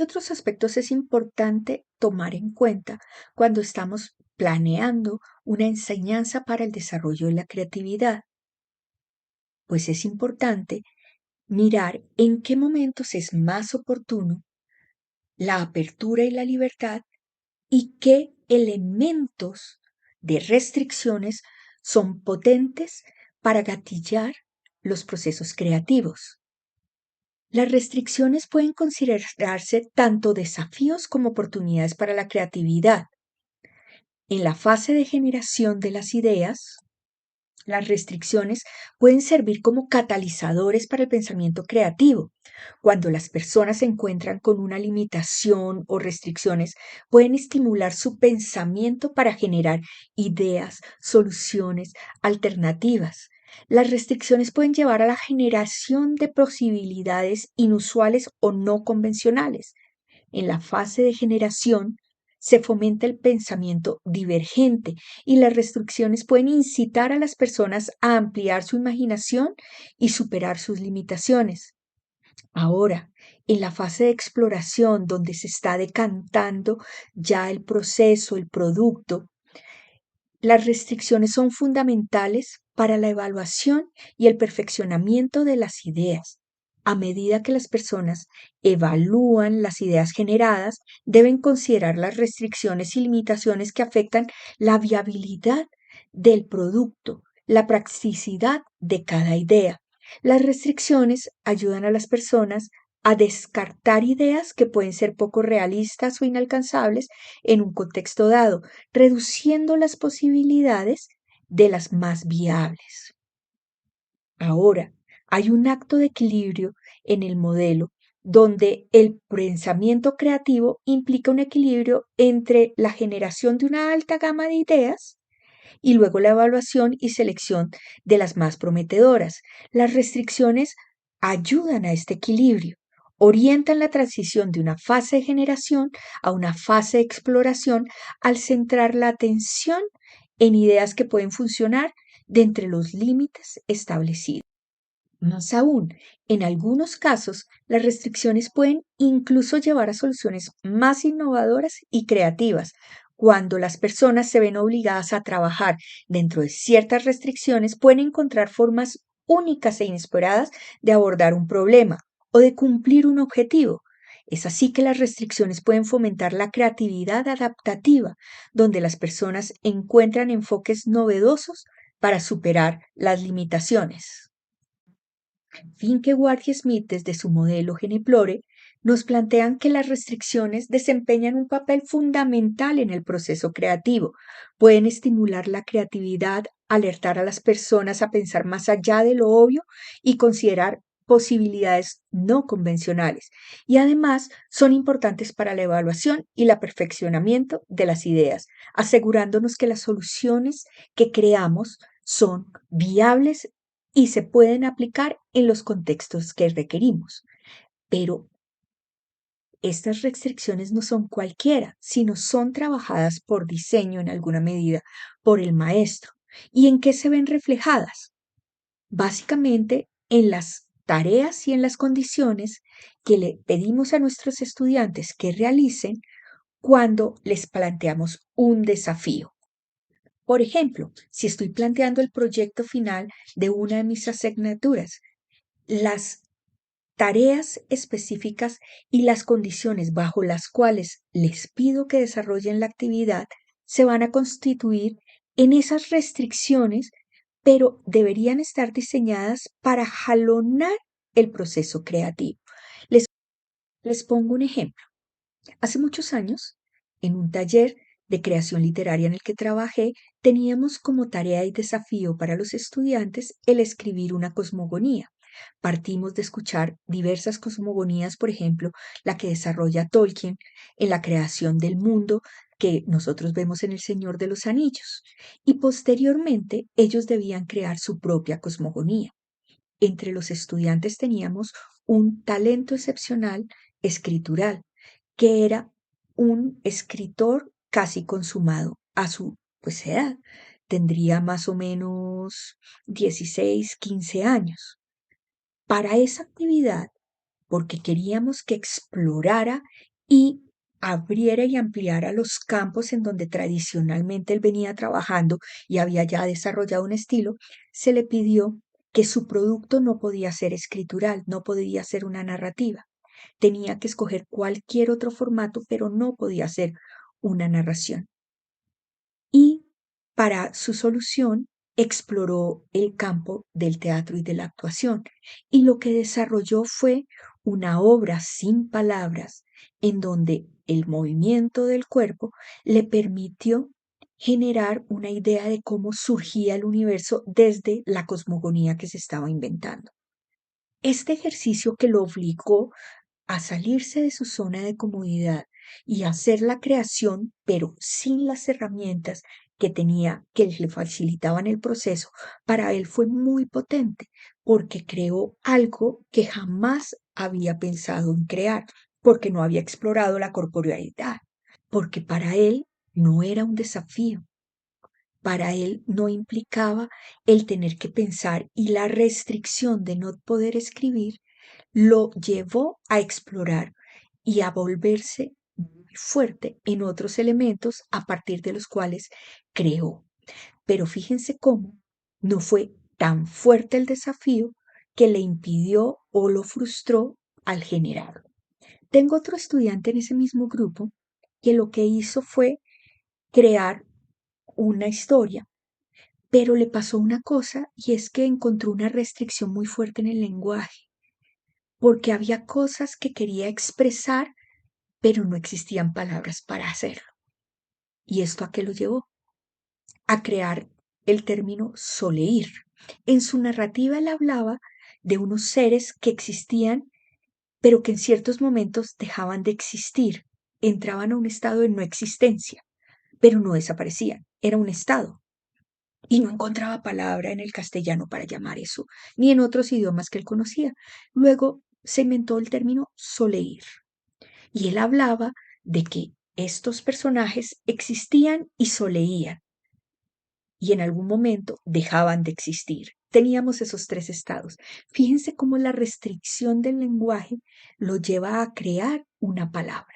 otros aspectos es importante tomar en cuenta cuando estamos planeando una enseñanza para el desarrollo de la creatividad? Pues es importante mirar en qué momentos es más oportuno la apertura y la libertad y qué elementos de restricciones son potentes para gatillar los procesos creativos. Las restricciones pueden considerarse tanto desafíos como oportunidades para la creatividad. En la fase de generación de las ideas, las restricciones pueden servir como catalizadores para el pensamiento creativo. Cuando las personas se encuentran con una limitación o restricciones, pueden estimular su pensamiento para generar ideas, soluciones, alternativas. Las restricciones pueden llevar a la generación de posibilidades inusuales o no convencionales. En la fase de generación se fomenta el pensamiento divergente y las restricciones pueden incitar a las personas a ampliar su imaginación y superar sus limitaciones. Ahora, en la fase de exploración, donde se está decantando ya el proceso, el producto, las restricciones son fundamentales para la evaluación y el perfeccionamiento de las ideas. A medida que las personas evalúan las ideas generadas, deben considerar las restricciones y limitaciones que afectan la viabilidad del producto, la practicidad de cada idea. Las restricciones ayudan a las personas a descartar ideas que pueden ser poco realistas o inalcanzables en un contexto dado, reduciendo las posibilidades de las más viables. Ahora, hay un acto de equilibrio en el modelo donde el pensamiento creativo implica un equilibrio entre la generación de una alta gama de ideas y luego la evaluación y selección de las más prometedoras. Las restricciones ayudan a este equilibrio, orientan la transición de una fase de generación a una fase de exploración al centrar la atención en ideas que pueden funcionar de entre los límites establecidos. Más aún, en algunos casos, las restricciones pueden incluso llevar a soluciones más innovadoras y creativas. Cuando las personas se ven obligadas a trabajar dentro de ciertas restricciones, pueden encontrar formas únicas e inesperadas de abordar un problema o de cumplir un objetivo. Es así que las restricciones pueden fomentar la creatividad adaptativa, donde las personas encuentran enfoques novedosos para superar las limitaciones. Finke-Ward y Smith, desde su modelo Geneplore, nos plantean que las restricciones desempeñan un papel fundamental en el proceso creativo. Pueden estimular la creatividad, alertar a las personas a pensar más allá de lo obvio y considerar posibilidades no convencionales. Y además son importantes para la evaluación y el perfeccionamiento de las ideas, asegurándonos que las soluciones que creamos son viables y se pueden aplicar en los contextos que requerimos. Pero estas restricciones no son cualquiera, sino son trabajadas por diseño en alguna medida por el maestro. ¿Y en qué se ven reflejadas? Básicamente en las tareas y en las condiciones que le pedimos a nuestros estudiantes que realicen cuando les planteamos un desafío. Por ejemplo, si estoy planteando el proyecto final de una de mis asignaturas, las tareas específicas y las condiciones bajo las cuales les pido que desarrollen la actividad se van a constituir en esas restricciones, pero deberían estar diseñadas para jalonar el proceso creativo. Les, les pongo un ejemplo. Hace muchos años, en un taller de creación literaria en el que trabajé, teníamos como tarea y desafío para los estudiantes el escribir una cosmogonía. Partimos de escuchar diversas cosmogonías, por ejemplo, la que desarrolla Tolkien en la creación del mundo que nosotros vemos en El Señor de los Anillos. Y posteriormente ellos debían crear su propia cosmogonía. Entre los estudiantes teníamos un talento excepcional escritural, que era un escritor casi consumado a su edad. Tendría más o menos 16, 15 años. Para esa actividad, porque queríamos que explorara y abriera y ampliara los campos en donde tradicionalmente él venía trabajando y había ya desarrollado un estilo, se le pidió que su producto no podía ser escritural, no podía ser una narrativa. Tenía que escoger cualquier otro formato, pero no podía ser una narración. Y para su solución exploró el campo del teatro y de la actuación. Y lo que desarrolló fue una obra sin palabras en donde el movimiento del cuerpo le permitió generar una idea de cómo surgía el universo desde la cosmogonía que se estaba inventando. Este ejercicio que lo obligó a salirse de su zona de comodidad y a hacer la creación, pero sin las herramientas que tenía, que le facilitaban el proceso, para él fue muy potente, porque creó algo que jamás había pensado en crear, porque no había explorado la corporealidad, porque para él no era un desafío, para él no implicaba el tener que pensar, y la restricción de no poder escribir lo llevó a explorar y a volverse muy fuerte en otros elementos a partir de los cuales creó. Pero fíjense cómo no fue tan fuerte el desafío que le impidió o lo frustró al generarlo. Tengo otro estudiante en ese mismo grupo que lo que hizo fue crear una historia, pero le pasó una cosa, y es que encontró una restricción muy fuerte en el lenguaje, porque había cosas que quería expresar, pero no existían palabras para hacerlo. ¿Y esto a qué lo llevó? A crear el término soleir. En su narrativa él hablaba de unos seres que existían, pero que en ciertos momentos dejaban de existir, entraban a un estado de no existencia, pero no desaparecían, era un estado. Y no encontraba palabra en el castellano para llamar eso, ni en otros idiomas que él conocía. Luego se inventó el término soleir. Y él hablaba de que estos personajes existían y soleían, y en algún momento dejaban de existir. Teníamos esos tres estados. Fíjense cómo la restricción del lenguaje lo lleva a crear una palabra,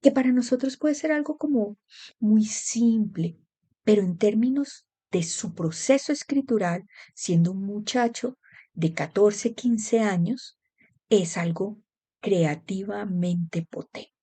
que para nosotros puede ser algo como muy simple, pero en términos de su proceso escritural, siendo un muchacho de 14, 15 años, es algo creativamente potente.